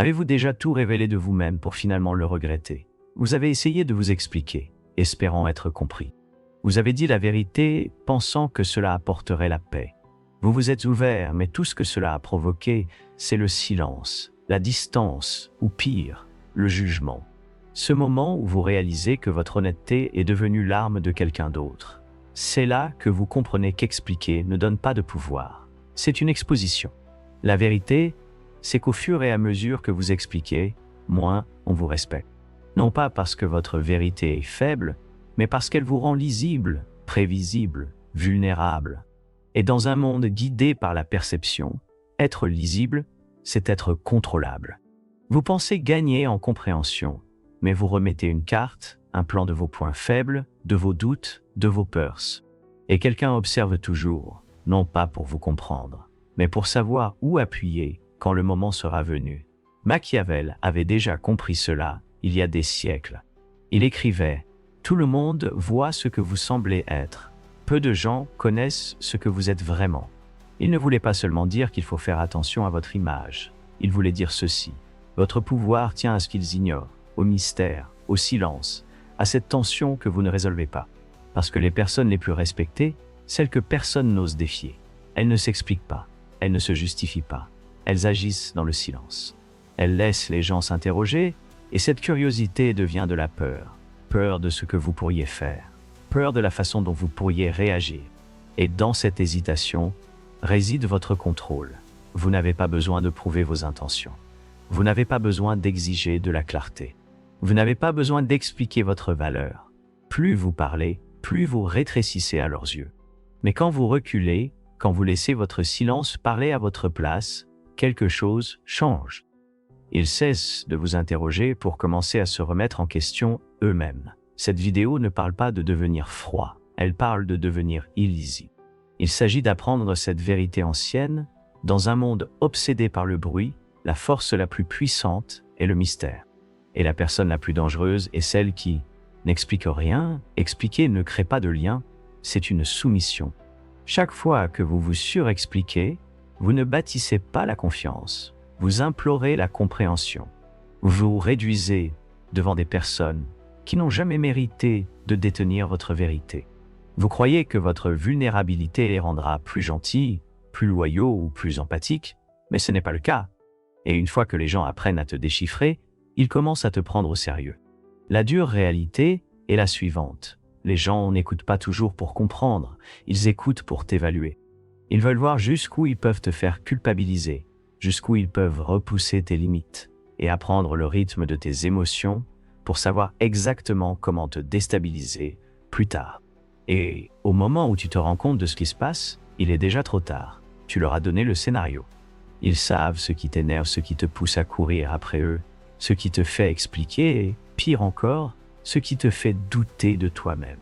Avez-vous déjà tout révélé de vous-même pour finalement le regretter? Vous avez essayé de vous expliquer, espérant être compris. Vous avez dit la vérité, pensant que cela apporterait la paix. Vous vous êtes ouvert, mais tout ce que cela a provoqué, c'est le silence, la distance, ou pire, le jugement. Ce moment où vous réalisez que votre honnêteté est devenue l'arme de quelqu'un d'autre. C'est là que vous comprenez qu'expliquer ne donne pas de pouvoir. C'est une exposition. La vérité, c'est qu'au fur et à mesure que vous expliquez, moins on vous respecte. Non pas parce que votre vérité est faible, mais parce qu'elle vous rend lisible, prévisible, vulnérable. Et dans un monde guidé par la perception, être lisible, c'est être contrôlable. Vous pensez gagner en compréhension, mais vous remettez une carte, un plan de vos points faibles, de vos doutes, de vos peurs. Et quelqu'un observe toujours, non pas pour vous comprendre, mais pour savoir où appuyer quand le moment sera venu. Machiavel avait déjà compris cela il y a des siècles. Il écrivait « Tout le monde voit ce que vous semblez être. Peu de gens connaissent ce que vous êtes vraiment. » Il ne voulait pas seulement dire qu'il faut faire attention à votre image. Il voulait dire ceci. Votre pouvoir tient à ce qu'ils ignorent, au mystère, au silence, à cette tension que vous ne résolvez pas. Parce que les personnes les plus respectées, celles que personne n'ose défier, elles ne s'expliquent pas, elles ne se justifient pas, elles agissent dans le silence. Elles laissent les gens s'interroger, et cette curiosité devient de la peur. Peur de ce que vous pourriez faire, peur de la façon dont vous pourriez réagir. Et dans cette hésitation réside votre contrôle. Vous n'avez pas besoin de prouver vos intentions. Vous n'avez pas besoin d'exiger de la clarté. Vous n'avez pas besoin d'expliquer votre valeur. Plus vous parlez, plus vous rétrécissez à leurs yeux. Mais quand vous reculez, quand vous laissez votre silence parler à votre place, quelque chose change. Ils cessent de vous interroger pour commencer à se remettre en question eux-mêmes. Cette vidéo ne parle pas de devenir froid, elle parle de devenir illisible. Il s'agit d'apprendre cette vérité ancienne. Dans un monde obsédé par le bruit, la force la plus puissante est le mystère. Et la personne la plus dangereuse est celle qui n'explique rien. Expliquer ne crée pas de lien, c'est une soumission. Chaque fois que vous vous surexpliquez, vous ne bâtissez pas la confiance. Vous implorez la compréhension. Vous vous réduisez devant des personnes qui n'ont jamais mérité de détenir votre vérité. Vous croyez que votre vulnérabilité les rendra plus gentils, plus loyaux ou plus empathiques, mais ce n'est pas le cas. Et une fois que les gens apprennent à te déchiffrer, ils commencent à te prendre au sérieux. La dure réalité est la suivante. Les gens n'écoutent pas toujours pour comprendre, ils écoutent pour t'évaluer. Ils veulent voir jusqu'où ils peuvent te faire culpabiliser, jusqu'où ils peuvent repousser tes limites et apprendre le rythme de tes émotions pour savoir exactement comment te déstabiliser plus tard. Et au moment où tu te rends compte de ce qui se passe, il est déjà trop tard. Tu leur as donné le scénario. Ils savent ce qui t'énerve, ce qui te pousse à courir après eux, ce qui te fait expliquer et, pire encore, ce qui te fait douter de toi-même.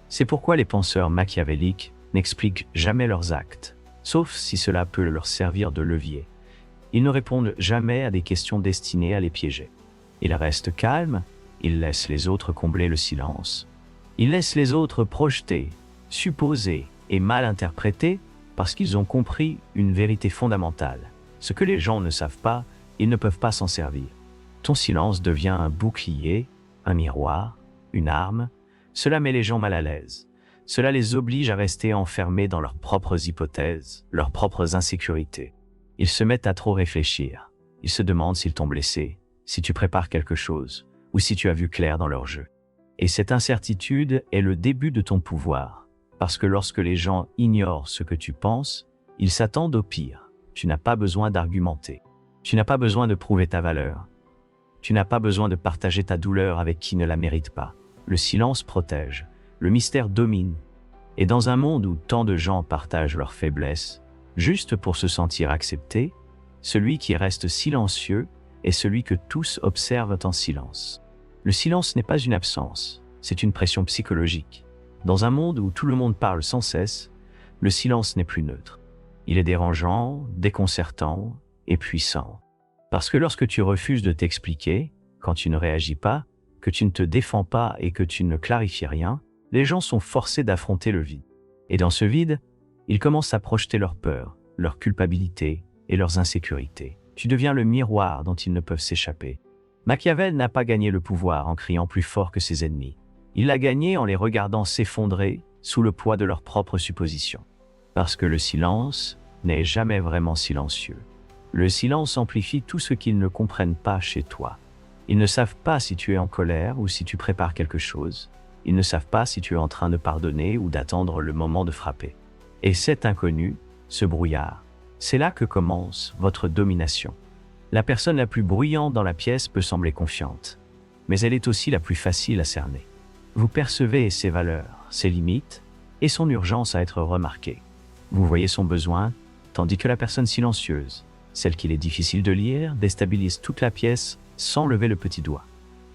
C'est pourquoi les penseurs machiavéliques n'expliquent jamais leurs actes, sauf si cela peut leur servir de levier. Ils ne répondent jamais à des questions destinées à les piéger. Ils restent calmes, ils laissent les autres combler le silence. Ils laissent les autres projeter, supposer et mal interpréter parce qu'ils ont compris une vérité fondamentale. Ce que les gens ne savent pas, ils ne peuvent pas s'en servir. Ton silence devient un bouclier, un miroir, une arme. Cela met les gens mal à l'aise. Cela les oblige à rester enfermés dans leurs propres hypothèses, leurs propres insécurités. Ils se mettent à trop réfléchir. Ils se demandent s'ils t'ont blessé, si tu prépares quelque chose, ou si tu as vu clair dans leur jeu. Et cette incertitude est le début de ton pouvoir, parce que lorsque les gens ignorent ce que tu penses, ils s'attendent au pire. Tu n'as pas besoin d'argumenter. Tu n'as pas besoin de prouver ta valeur. Tu n'as pas besoin de partager ta douleur avec qui ne la mérite pas. Le silence protège, le mystère domine. Et dans un monde où tant de gens partagent leurs faiblesses, juste pour se sentir acceptés, celui qui reste silencieux est celui que tous observent en silence. Le silence n'est pas une absence, c'est une pression psychologique. Dans un monde où tout le monde parle sans cesse, le silence n'est plus neutre. Il est dérangeant, déconcertant et puissant. Parce que lorsque tu refuses de t'expliquer, quand tu ne réagis pas, que tu ne te défends pas et que tu ne clarifies rien, les gens sont forcés d'affronter le vide. Et dans ce vide, ils commencent à projeter leurs peurs, leur culpabilité et leurs insécurités. Tu deviens le miroir dont ils ne peuvent s'échapper. Machiavel n'a pas gagné le pouvoir en criant plus fort que ses ennemis. Il l'a gagné en les regardant s'effondrer sous le poids de leurs propres suppositions. Parce que le silence n'est jamais vraiment silencieux. Le silence amplifie tout ce qu'ils ne comprennent pas chez toi. Ils ne savent pas si tu es en colère ou si tu prépares quelque chose. Ils ne savent pas si tu es en train de pardonner ou d'attendre le moment de frapper. Et cet inconnu, ce brouillard, c'est là que commence votre domination. La personne la plus bruyante dans la pièce peut sembler confiante, mais elle est aussi la plus facile à cerner. Vous percevez ses valeurs, ses limites et son urgence à être remarquée. Vous voyez son besoin, tandis que la personne silencieuse, celle qu'il est difficile de lire, déstabilise toute la pièce sans lever le petit doigt,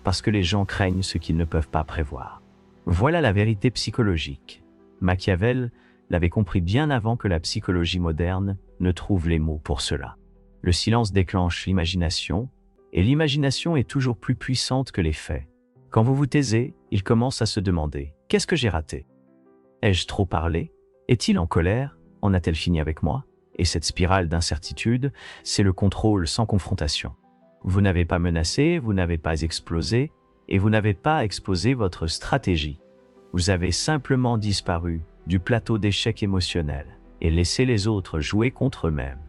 parce que les gens craignent ce qu'ils ne peuvent pas prévoir. Voilà la vérité psychologique. Machiavel l'avait compris bien avant que la psychologie moderne ne trouve les mots pour cela. Le silence déclenche l'imagination, et l'imagination est toujours plus puissante que les faits. Quand vous vous taisez, il commence à se demander « Qu'est-ce que j'ai raté ? Ai-je trop parlé ? Est-il en colère ? En a-t-elle fini avec moi ?» Et cette spirale d'incertitude, c'est le contrôle sans confrontation. Vous n'avez pas menacé, vous n'avez pas explosé, et vous n'avez pas exposé votre stratégie. Vous avez simplement disparu du plateau d'échecs émotionnels et laissé les autres jouer contre eux-mêmes.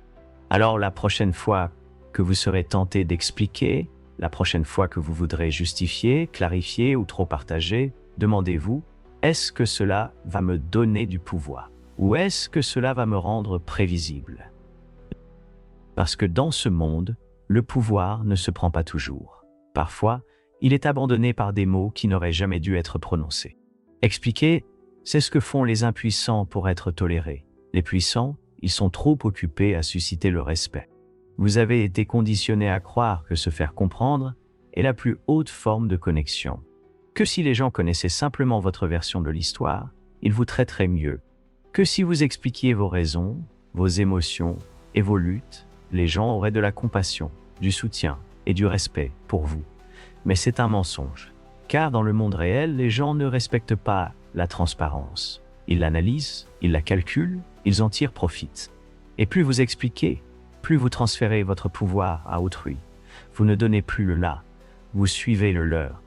Alors la prochaine fois que vous serez tenté d'expliquer, la prochaine fois que vous voudrez justifier, clarifier ou trop partager, demandez-vous, est-ce que cela va me donner du pouvoir ? Ou est-ce que cela va me rendre prévisible ? Parce que dans ce monde, le pouvoir ne se prend pas toujours. Parfois, il est abandonné par des mots qui n'auraient jamais dû être prononcés. Expliquer, c'est ce que font les impuissants pour être tolérés. Les puissants, ils sont trop occupés à susciter le respect. Vous avez été conditionné à croire que se faire comprendre est la plus haute forme de connexion. Que si les gens connaissaient simplement votre version de l'histoire, ils vous traiteraient mieux. Que si vous expliquiez vos raisons, vos émotions et vos luttes, les gens auraient de la compassion, du soutien et du respect pour vous. Mais c'est un mensonge. Car dans le monde réel, les gens ne respectent pas la transparence. Ils l'analysent, ils la calculent, ils en tirent profit. Et plus vous expliquez, plus vous transférez votre pouvoir à autrui. Vous ne donnez plus le là, vous suivez le leur.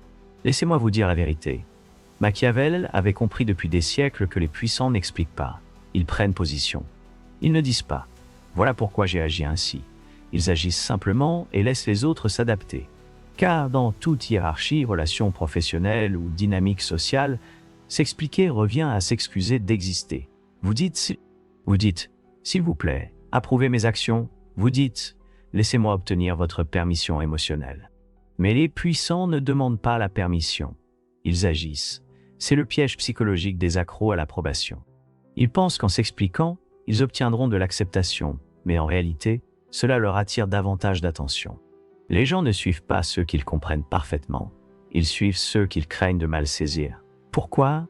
Laissez-moi vous dire la vérité. Machiavel avait compris depuis des siècles que les puissants n'expliquent pas. Ils prennent position. Ils ne disent pas « Voilà pourquoi j'ai agi ainsi ». Ils agissent simplement et laissent les autres s'adapter. Car dans toute hiérarchie, relation professionnelle ou dynamique sociale, s'expliquer revient à s'excuser d'exister. Vous dites « S'il vous plaît, approuvez mes actions ». Vous dites « Laissez-moi obtenir votre permission émotionnelle ». Mais les puissants ne demandent pas la permission. Ils agissent. C'est le piège psychologique des accros à l'approbation. Ils pensent qu'en s'expliquant, ils obtiendront de l'acceptation, mais en réalité, cela leur attire davantage d'attention. Les gens ne suivent pas ceux qu'ils comprennent parfaitement, ils suivent ceux qu'ils craignent de mal saisir. Pourquoi ?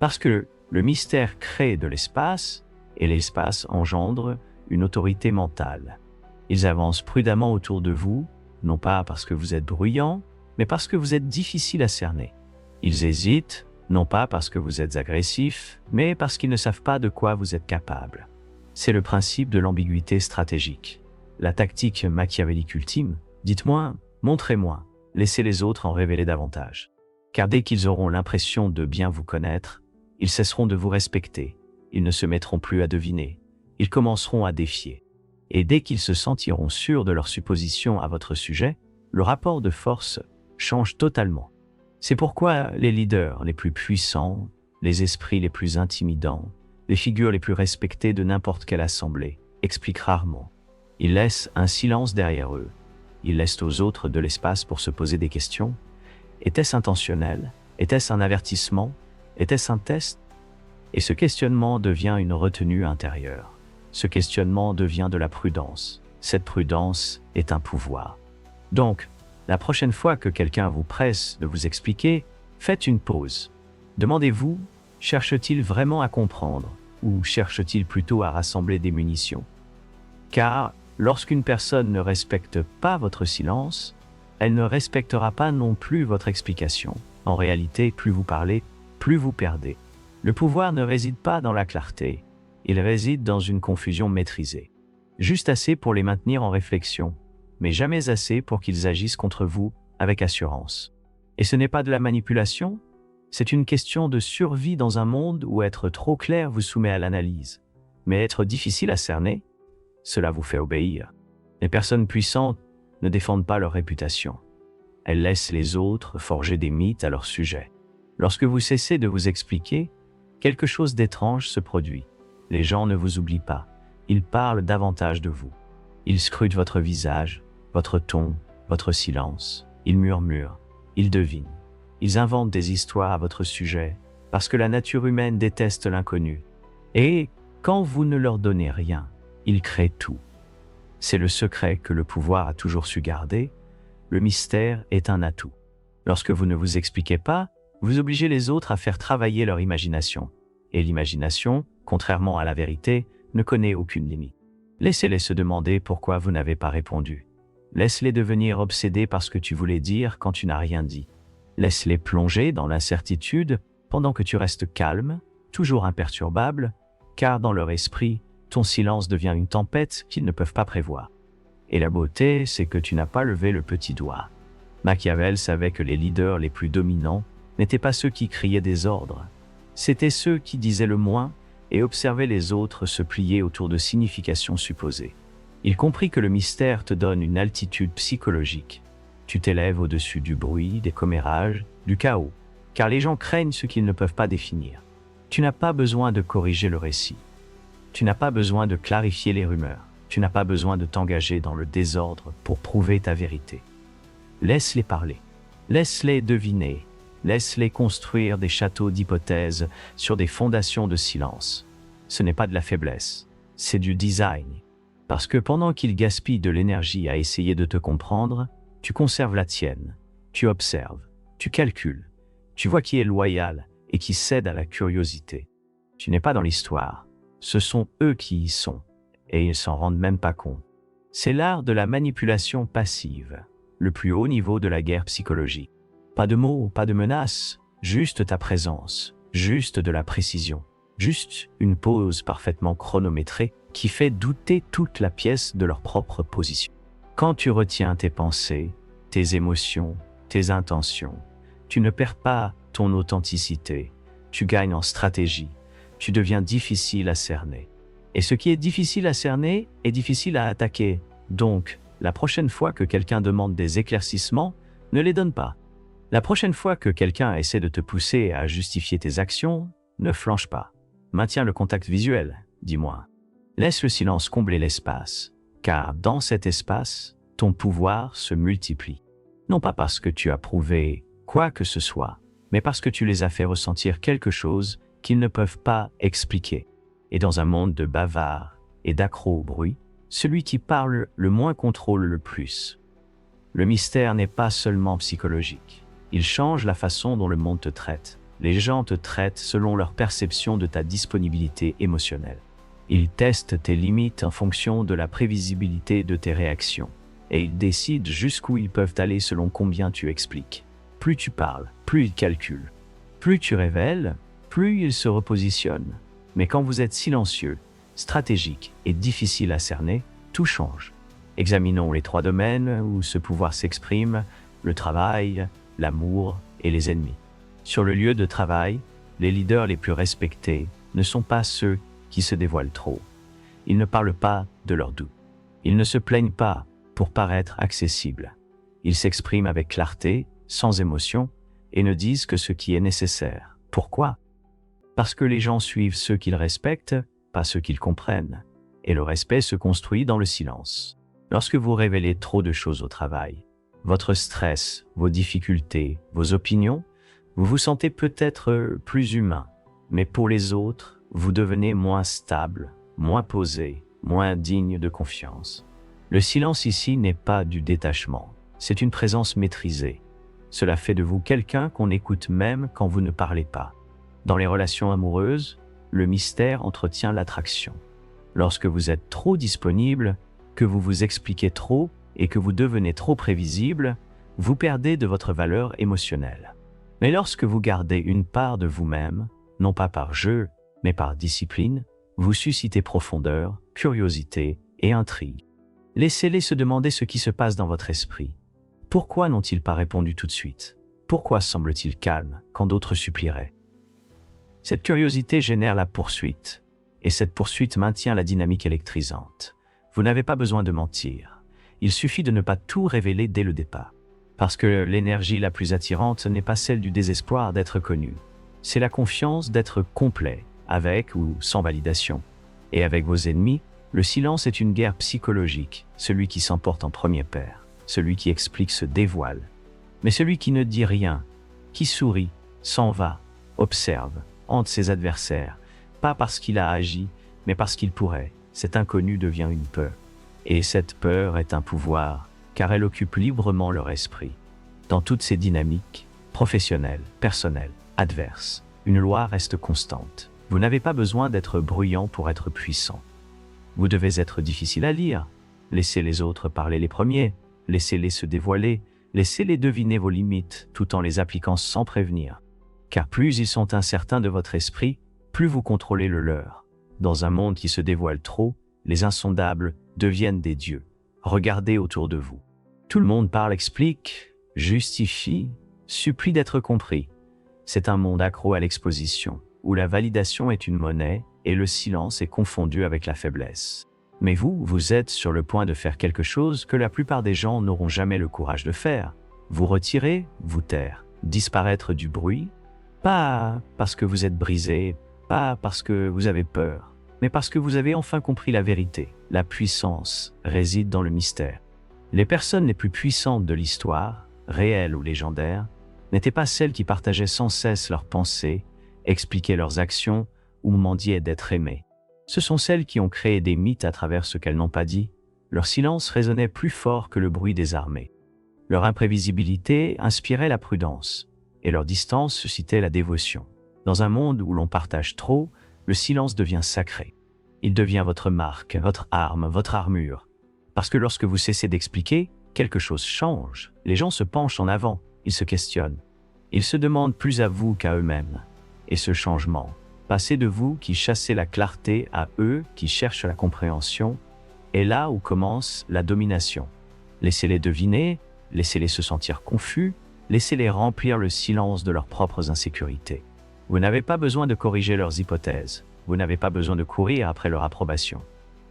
Parce que le mystère crée de l'espace, et l'espace engendre une autorité mentale. Ils avancent prudemment autour de vous, non pas parce que vous êtes bruyant, mais parce que vous êtes difficile à cerner. Ils hésitent, non pas parce que vous êtes agressif, mais parce qu'ils ne savent pas de quoi vous êtes capable. C'est le principe de l'ambiguïté stratégique. La tactique machiavélique ultime, dites-moi, montrez-moi, laissez les autres en révéler davantage. Car dès qu'ils auront l'impression de bien vous connaître, ils cesseront de vous respecter, ils ne se mettront plus à deviner, ils commenceront à défier. Et dès qu'ils se sentiront sûrs de leurs suppositions à votre sujet, le rapport de force change totalement. C'est pourquoi les leaders les plus puissants, les esprits les plus intimidants, les figures les plus respectées de n'importe quelle assemblée, expliquent rarement. Ils laissent un silence derrière eux. Ils laissent aux autres de l'espace pour se poser des questions. Était-ce intentionnel ? Était-ce un avertissement ? Était-ce un test ? Et ce questionnement devient une retenue intérieure. Ce questionnement devient de la prudence. Cette prudence est un pouvoir. Donc, la prochaine fois que quelqu'un vous presse de vous expliquer, faites une pause. Demandez-vous, cherche-t-il vraiment à comprendre ou cherche-t-il plutôt à rassembler des munitions ? Car lorsqu'une personne ne respecte pas votre silence, elle ne respectera pas non plus votre explication. En réalité, plus vous parlez, plus vous perdez. Le pouvoir ne réside pas dans la clarté, il réside dans une confusion maîtrisée. juste assez pour les maintenir en réflexion, mais jamais assez pour qu'ils agissent contre vous avec assurance. Et ce n'est pas de la manipulation, c'est une question de survie dans un monde où être trop clair vous soumet à l'analyse. Mais être difficile à cerner, cela vous fait obéir. Les personnes puissantes ne défendent pas leur réputation. Elles laissent les autres forger des mythes à leur sujet. Lorsque vous cessez de vous expliquer, quelque chose d'étrange se produit. Les gens ne vous oublient pas. Ils parlent davantage de vous. Ils scrutent votre visage, votre ton, votre silence. Ils murmurent. Ils devinent. Ils inventent des histoires à votre sujet, parce que la nature humaine déteste l'inconnu. Et quand vous ne leur donnez rien, ils créent tout. C'est le secret que le pouvoir a toujours su garder. Le mystère est un atout. Lorsque vous ne vous expliquez pas, vous obligez les autres à faire travailler leur imagination. Et l'imagination, contrairement à la vérité, ne connaît aucune limite. Laissez-les se demander pourquoi vous n'avez pas répondu. Laisse-les devenir obsédés par ce que tu voulais dire quand tu n'as rien dit. Laisse-les plonger dans l'incertitude pendant que tu restes calme, toujours imperturbable, car dans leur esprit, ton silence devient une tempête qu'ils ne peuvent pas prévoir. Et la beauté, c'est que tu n'as pas levé le petit doigt. Machiavel savait que les leaders les plus dominants n'étaient pas ceux qui criaient des ordres. C'étaient ceux qui disaient le moins et observaient les autres se plier autour de significations supposées. Il comprit que le mystère te donne une altitude psychologique. Tu t'élèves au-dessus du bruit, des commérages, du chaos, car les gens craignent ce qu'ils ne peuvent pas définir. Tu n'as pas besoin de corriger le récit. Tu n'as pas besoin de clarifier les rumeurs. Tu n'as pas besoin de t'engager dans le désordre pour prouver ta vérité. Laisse-les parler. Laisse-les deviner. Laisse-les construire des châteaux d'hypothèses sur des fondations de silence. Ce n'est pas de la faiblesse, c'est du design. Parce que pendant qu'ils gaspillent de l'énergie à essayer de te comprendre, tu conserves la tienne. Tu observes, tu calcules, tu vois qui est loyal et qui cède à la curiosité. Tu n'es pas dans l'histoire. Ce sont eux qui y sont, et ils s'en rendent même pas compte. C'est l'art de la manipulation passive, le plus haut niveau de la guerre psychologique. Pas de mots, pas de menaces, juste ta présence, juste de la précision, juste une pause parfaitement chronométrée qui fait douter toute la pièce de leur propre position. Quand tu retiens tes pensées, tes émotions, tes intentions, tu ne perds pas ton authenticité, tu gagnes en stratégie, tu deviens difficile à cerner. Et ce qui est difficile à cerner est difficile à attaquer. Donc, la prochaine fois que quelqu'un demande des éclaircissements, ne les donne pas. La prochaine fois que quelqu'un essaie de te pousser à justifier tes actions, ne flanche pas. Maintiens le contact visuel, dis-moi. Laisse le silence combler l'espace, car dans cet espace, ton pouvoir se multiplie. Non pas parce que tu as prouvé quoi que ce soit, mais parce que tu les as fait ressentir quelque chose qu'ils ne peuvent pas expliquer. Et dans un monde de bavards et d'accros au bruit, celui qui parle le moins contrôle le plus. Le mystère n'est pas seulement psychologique. Il change la façon dont le monde te traite. Les gens te traitent selon leur perception de ta disponibilité émotionnelle. Ils testent tes limites en fonction de la prévisibilité de tes réactions. Et ils décident jusqu'où ils peuvent aller selon combien tu expliques. Plus tu parles, plus ils calculent. Plus tu révèles, plus ils se repositionnent. Mais quand vous êtes silencieux, stratégique et difficile à cerner, tout change. Examinons les 3 domaines où ce pouvoir s'exprime, le travail, l'amour et les ennemis. Sur le lieu de travail, les leaders les plus respectés ne sont pas ceux qui se dévoilent trop. Ils ne parlent pas de leurs doutes. Ils ne se plaignent pas pour paraître accessibles. Ils s'expriment avec clarté, sans émotion, et ne disent que ce qui est nécessaire. Pourquoi ? Parce que les gens suivent ceux qu'ils respectent, pas ceux qu'ils comprennent. Et le respect se construit dans le silence. Lorsque vous révélez trop de choses au travail, votre stress, vos difficultés, vos opinions, vous vous sentez peut-être plus humain. Mais pour les autres, vous devenez moins stable, moins posé, moins digne de confiance. Le silence ici n'est pas du détachement, c'est une présence maîtrisée. Cela fait de vous quelqu'un qu'on écoute même quand vous ne parlez pas. Dans les relations amoureuses, le mystère entretient l'attraction. Lorsque vous êtes trop disponible, que vous vous expliquez trop et que vous devenez trop prévisible, vous perdez de votre valeur émotionnelle. Mais lorsque vous gardez une part de vous-même, non pas par jeu, mais par discipline, vous suscitez profondeur, curiosité et intrigue. Laissez-les se demander ce qui se passe dans votre esprit. Pourquoi n'ont-ils pas répondu tout de suite? Pourquoi semble-t-il calme quand d'autres supplieraient? Cette curiosité génère la poursuite, et cette poursuite maintient la dynamique électrisante. Vous n'avez pas besoin de mentir. Il suffit de ne pas tout révéler dès le départ. Parce que l'énergie la plus attirante n'est pas celle du désespoir d'être connu. C'est la confiance d'être complet, avec ou sans validation. Et avec vos ennemis, le silence est une guerre psychologique. Celui qui s'emporte en premier perd. Celui qui explique se dévoile. Mais celui qui ne dit rien, qui sourit, s'en va, observe, hante ses adversaires, pas parce qu'il a agi, mais parce qu'il pourrait. Cet inconnu devient une peur. Et cette peur est un pouvoir, car elle occupe librement leur esprit. Dans toutes ces dynamiques, professionnelles, personnelles, adverses, une loi reste constante. Vous n'avez pas besoin d'être bruyant pour être puissant. Vous devez être difficile à lire. Laissez les autres parler les premiers. Laissez-les se dévoiler. Laissez-les deviner vos limites, tout en les appliquant sans prévenir. Car plus ils sont incertains de votre esprit, plus vous contrôlez le leur. Dans un monde qui se dévoile trop, les insondables deviennent des dieux. Regardez autour de vous. Tout le monde parle, explique, justifie, supplie d'être compris. C'est un monde accro à l'exposition, où la validation est une monnaie et le silence est confondu avec la faiblesse. Mais vous êtes sur le point de faire quelque chose que la plupart des gens n'auront jamais le courage de faire. Vous retirer, vous taire, disparaître du bruit, pas parce que vous êtes brisé, pas parce que vous avez peur, mais parce que vous avez enfin compris la vérité. La puissance réside dans le mystère. Les personnes les plus puissantes de l'histoire, réelles ou légendaires, n'étaient pas celles qui partageaient sans cesse leurs pensées, expliquaient leurs actions ou mendiaient d'être aimées. Ce sont celles qui ont créé des mythes à travers ce qu'elles n'ont pas dit. Leur silence résonnait plus fort que le bruit des armées. Leur imprévisibilité inspirait la prudence, et leur distance suscitait la dévotion. Dans un monde où l'on partage trop, le silence devient sacré. Il devient votre marque, votre arme, votre armure. Parce que lorsque vous cessez d'expliquer, quelque chose change. Les gens se penchent en avant, ils se questionnent. Ils se demandent plus à vous qu'à eux-mêmes. Et ce changement, passer de vous qui chassez la clarté à eux qui cherchent la compréhension, est là où commence la domination. Laissez-les deviner, laissez-les se sentir confus, laissez-les remplir le silence de leurs propres insécurités. Vous n'avez pas besoin de corriger leurs hypothèses, vous n'avez pas besoin de courir après leur approbation.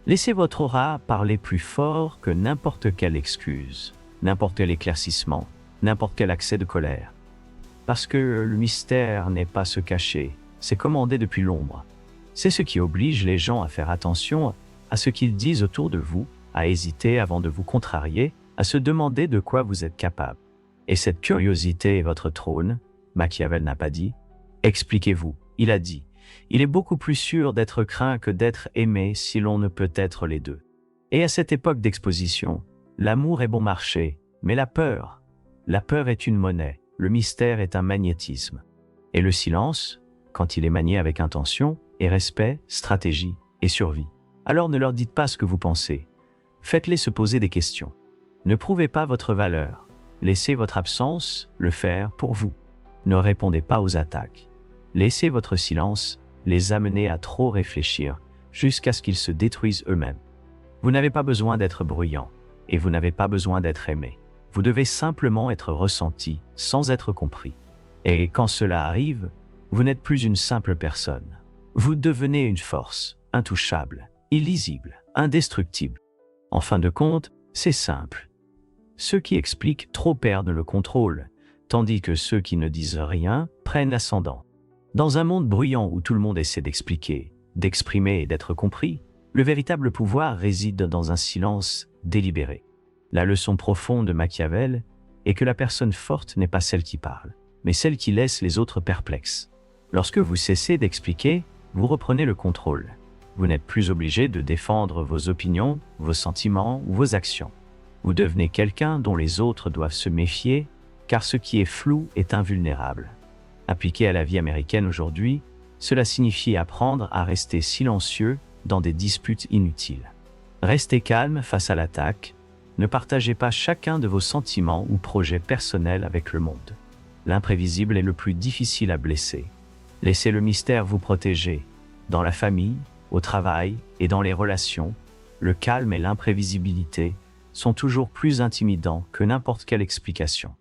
Laissez votre aura parler plus fort que n'importe quelle excuse, n'importe quel éclaircissement, n'importe quel accès de colère. Parce que le mystère n'est pas se cacher, c'est commandé depuis l'ombre. C'est ce qui oblige les gens à faire attention à ce qu'ils disent autour de vous, à hésiter avant de vous contrarier, à se demander de quoi vous êtes capable. Et cette curiosité est votre trône, Machiavel n'a pas dit. Expliquez-vous, il a dit. Il est beaucoup plus sûr d'être craint que d'être aimé si l'on ne peut être les deux. Et à cette époque d'exposition, l'amour est bon marché, mais la peur est une monnaie, le mystère est un magnétisme. Et le silence, quand il est manié avec intention, est respect, stratégie et survie. Alors ne leur dites pas ce que vous pensez. Faites-les se poser des questions. Ne prouvez pas votre valeur. Laissez votre absence le faire pour vous. Ne répondez pas aux attaques. Laissez votre silence les amener à trop réfléchir jusqu'à ce qu'ils se détruisent eux-mêmes. Vous n'avez pas besoin d'être bruyant et vous n'avez pas besoin d'être aimé. Vous devez simplement être ressenti sans être compris. Et quand cela arrive, vous n'êtes plus une simple personne. Vous devenez une force, intouchable, illisible, indestructible. En fin de compte, c'est simple. Ceux qui expliquent trop perdent le contrôle, tandis que ceux qui ne disent rien prennent l'ascendant. Dans un monde bruyant où tout le monde essaie d'expliquer, d'exprimer et d'être compris, le véritable pouvoir réside dans un silence délibéré. La leçon profonde de Machiavel est que la personne forte n'est pas celle qui parle, mais celle qui laisse les autres perplexes. Lorsque vous cessez d'expliquer, vous reprenez le contrôle. Vous n'êtes plus obligé de défendre vos opinions, vos sentiments ou vos actions. Vous devenez quelqu'un dont les autres doivent se méfier, car ce qui est flou est invulnérable. Appliqué à la vie américaine aujourd'hui, cela signifie apprendre à rester silencieux dans des disputes inutiles. Restez calme face à l'attaque, ne partagez pas chacun de vos sentiments ou projets personnels avec le monde. L'imprévisible est le plus difficile à blesser. Laissez le mystère vous protéger. Dans la famille, au travail et dans les relations, le calme et l'imprévisibilité sont toujours plus intimidants que n'importe quelle explication.